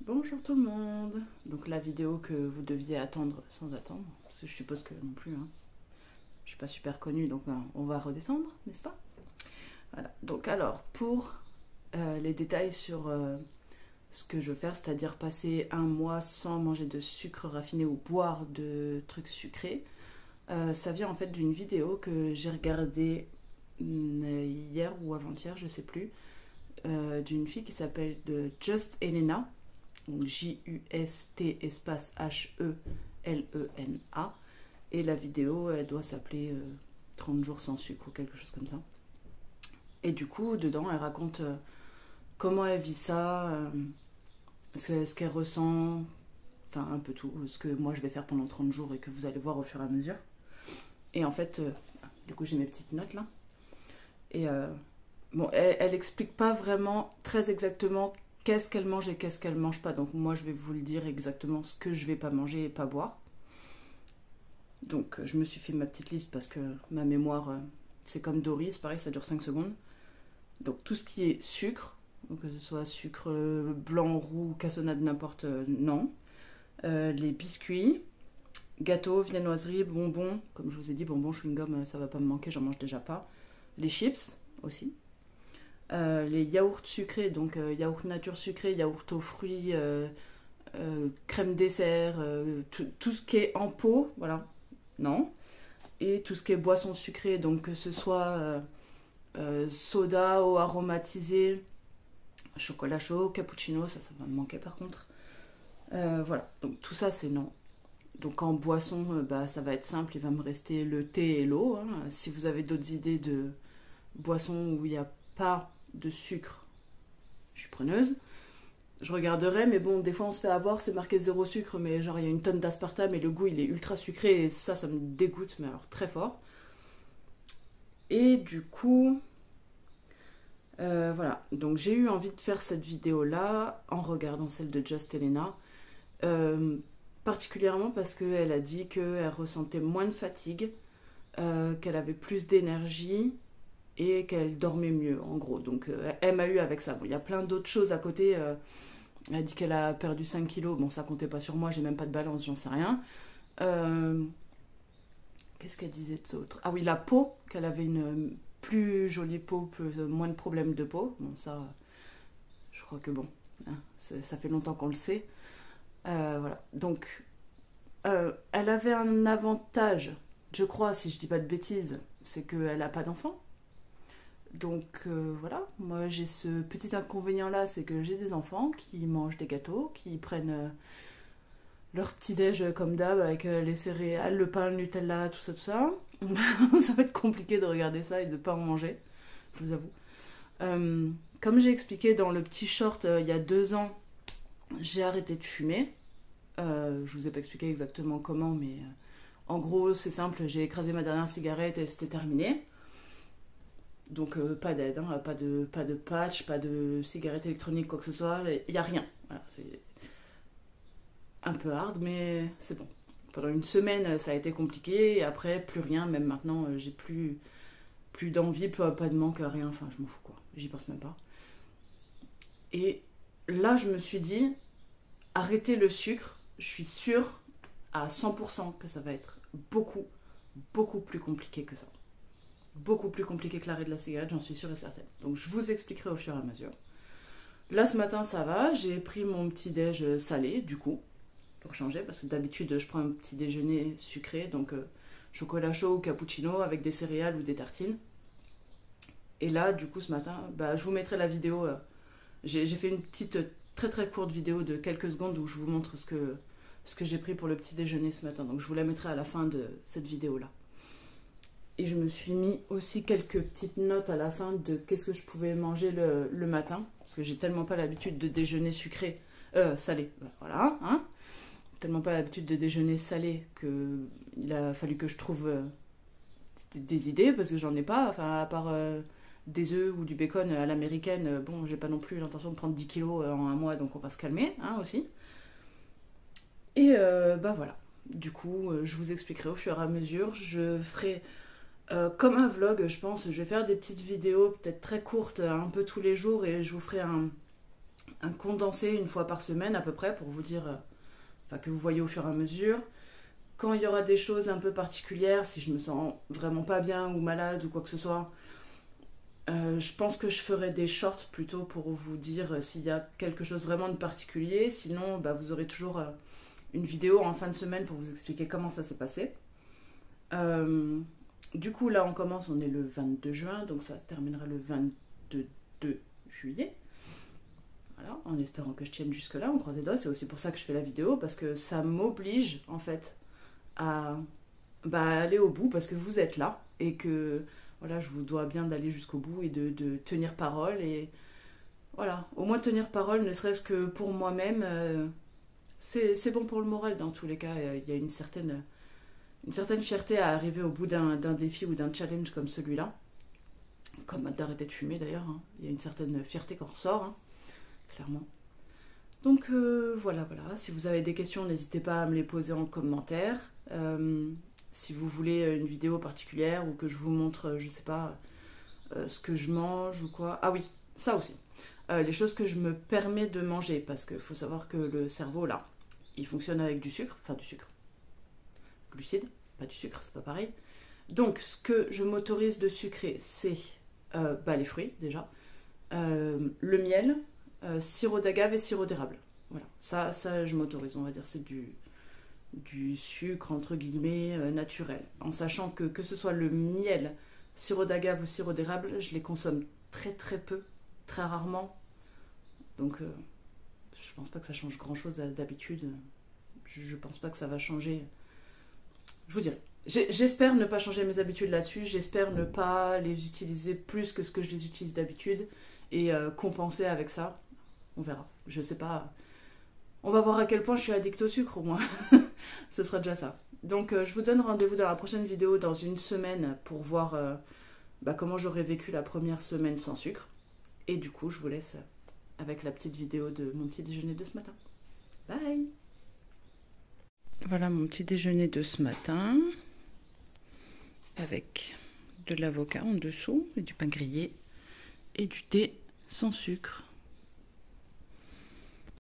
Bonjour tout le monde. Donc la vidéo que vous deviez attendre sans attendre, parce que je suppose que non plus, hein. Je suis pas super connue, donc on va redescendre, n'est-ce pas? Voilà. Donc alors, pour les détails sur ce que je veux faire, c'est-à-dire passer un mois sans manger de sucre raffiné ou boire de trucs sucrés, ça vient en fait d'une vidéo que j'ai regardée hier ou avant-hier, je sais plus, d'une fille qui s'appelle Just Elena. Donc J-U-S-T espace H-E-L-E-N-A. Et la vidéo, elle doit s'appeler 30 jours sans sucre ou quelque chose comme ça. Et du coup, dedans, elle raconte comment elle vit ça, ce qu'elle ressent, enfin un peu tout, ce que moi je vais faire pendant 30 jours et que vous allez voir au fur et à mesure. Et en fait, du coup, j'ai mes petites notes là. Et bon, elle explique pas vraiment très exactement qu'est-ce qu'elle mange et qu'est-ce qu'elle mange pas. Donc moi je vais vous le dire exactement ce que je vais pas manger et pas boire. Donc je me suis fait ma petite liste parce que ma mémoire c'est comme Doris, pareil ça dure 5 secondes. Donc tout ce qui est sucre, donc que ce soit sucre blanc, roux, cassonade, n'importe, non. Les biscuits, gâteaux, viennoiseries, bonbons, comme je vous ai dit, bonbons, chewing-gum, ça va pas me manquer, j'en mange déjà pas. Les chips aussi. Les yaourts sucrés, donc yaourt nature sucré, yaourt aux fruits, crème dessert, tout ce qui est en pot, voilà, non. Et tout ce qui est boisson sucrée, donc que ce soit soda, eau aromatisée, chocolat chaud, cappuccino, ça va me manquer par contre. Voilà, donc tout ça c'est non. Donc en boisson, bah, ça va être simple, il va me rester le thé et l'eau, hein. Si vous avez d'autres idées de boissons où il n'y a pas de sucre, je suis preneuse. Je regarderai, mais bon, des fois on se fait avoir, c'est marqué zéro sucre, mais genre il y a une tonne d'aspartame et le goût il est ultra sucré et ça me dégoûte, mais alors très fort. Et du coup, voilà. Donc j'ai eu envie de faire cette vidéo là en regardant celle de Just Elena, particulièrement parce qu'elle a dit qu'elle ressentait moins de fatigue, qu'elle avait plus d'énergie et qu'elle dormait mieux en gros. Donc elle m'a eu avec ça. Bon, il y a plein d'autres choses à côté. Elle a dit qu'elle a perdu 5 kilos. Bon, ça comptait pas sur moi, j'ai même pas de balance, j'en sais rien. Euh, Qu'est-ce qu'elle disait d'autre? Ah oui, la peau, qu'elle avait une plus jolie peau, moins de problèmes de peau. Bon, ça, je crois que bon, hein, ça fait longtemps qu'on le sait. Voilà. Donc, elle avait un avantage, je crois, si je dis pas de bêtises, c'est qu'elle a pas d'enfant. Donc voilà, moi j'ai ce petit inconvénient là, c'est que j'ai des enfants qui mangent des gâteaux, qui prennent leur petit déj comme d'hab avec les céréales, le pain, le Nutella, tout ça, tout ça. Ça va être compliqué de regarder ça et de pas en manger, je vous avoue. Comme j'ai expliqué dans le petit short il y a 2 ans, j'ai arrêté de fumer. Je vous ai pas expliqué exactement comment, mais en gros c'est simple, j'ai écrasé ma dernière cigarette et c'était terminé. Donc pas d'aide, hein, pas de patch, pas de cigarette électronique, quoi que ce soit, il n'y a rien. Voilà, c'est un peu hard, mais c'est bon. Pendant une semaine, ça a été compliqué, et après, plus rien, même maintenant, j'ai plus d'envie, pas de manque, rien, enfin, je m'en fous, quoi. J'y pense même pas. Et là, je me suis dit, arrêter le sucre, je suis sûre à 100% que ça va être beaucoup, beaucoup plus compliqué que ça. Beaucoup plus compliqué que l'arrêt de la cigarette, j'en suis sûre et certaine. Donc je vous expliquerai au fur et à mesure. Là ce matin ça va, j'ai pris mon petit déj salé du coup, pour changer, parce que d'habitude je prends un petit déjeuner sucré, donc chocolat chaud ou cappuccino avec des céréales ou des tartines. Et là du coup ce matin, bah, je vous mettrai la vidéo, j'ai fait une petite très très courte vidéo de quelques secondes où je vous montre ce que j'ai pris pour le petit déjeuner ce matin, donc je vous la mettrai à la fin de cette vidéo là. Et je me suis mis aussi quelques petites notes à la fin de qu'est-ce que je pouvais manger le matin. Parce que j'ai tellement pas l'habitude de déjeuner sucré, salé. Voilà, hein. Tellement pas l'habitude de déjeuner salé qu'il a fallu que je trouve des idées parce que j'en ai pas. Enfin, à part des œufs ou du bacon à l'américaine, bon, j'ai pas non plus l'intention de prendre 10 kilos en un mois, donc on va se calmer, hein, aussi. Et bah voilà. Du coup, je vous expliquerai au fur et à mesure. Je ferai comme un vlog, je pense. Je vais faire des petites vidéos, peut-être très courtes, un peu tous les jours, et je vous ferai un condensé une fois par semaine à peu près pour vous dire, enfin que vous voyez au fur et à mesure. Quand il y aura des choses un peu particulières, si je me sens vraiment pas bien ou malade ou quoi que ce soit, je pense que je ferai des shorts plutôt pour vous dire s'il y a quelque chose vraiment de particulier. Sinon, bah, vous aurez toujours une vidéo en fin de semaine pour vous expliquer comment ça s'est passé. Du coup, là, on commence, on est le 22 juin, donc ça terminera le 22 juillet. Voilà, en espérant que je tienne jusque-là, on croise les doigts. C'est aussi pour ça que je fais la vidéo, parce que ça m'oblige, en fait, à aller au bout, parce que vous êtes là, et que voilà, je vous dois bien d'aller jusqu'au bout et de tenir parole. Et voilà, au moins tenir parole, ne serait-ce que pour moi-même, c'est bon pour le moral dans tous les cas. Il y a une certaine fierté à arriver au bout d'un défi ou d'un challenge comme celui-là. Comme d'arrêter de fumer d'ailleurs, hein. Il y a une certaine fierté quand on ressort, hein, clairement. Donc voilà. Si vous avez des questions, n'hésitez pas à me les poser en commentaire. Si vous voulez une vidéo particulière ou que je vous montre, je sais pas, ce que je mange ou quoi. Ah oui, ça aussi. Les choses que je me permets de manger, parce qu'il faut savoir que le cerveau, là, il fonctionne avec du sucre, enfin du sucre, glucides, pas du sucre, c'est pas pareil. Donc, ce que je m'autorise de sucrer, c'est les fruits, déjà, le miel, sirop d'agave et sirop d'érable. Voilà, ça je m'autorise, on va dire, c'est du sucre, entre guillemets, naturel. En sachant que ce soit le miel, sirop d'agave ou sirop d'érable, je les consomme très très peu, très rarement. Donc, je pense pas que ça change grand-chose d'habitude. Je pense pas que ça va changer. Je vous dirai. J'espère ne pas changer mes habitudes là-dessus. J'espère ne pas les utiliser plus que ce que je les utilise d'habitude et compenser avec ça. On verra. Je sais pas. On va voir à quel point je suis addict au sucre au moins. Ce sera déjà ça. Donc je vous donne rendez-vous dans la prochaine vidéo dans une semaine pour voir comment j'aurais vécu la première semaine sans sucre. Et du coup, je vous laisse avec la petite vidéo de mon petit déjeuner de ce matin. Bye! Voilà mon petit déjeuner de ce matin avec de l'avocat en dessous et du pain grillé et du thé sans sucre.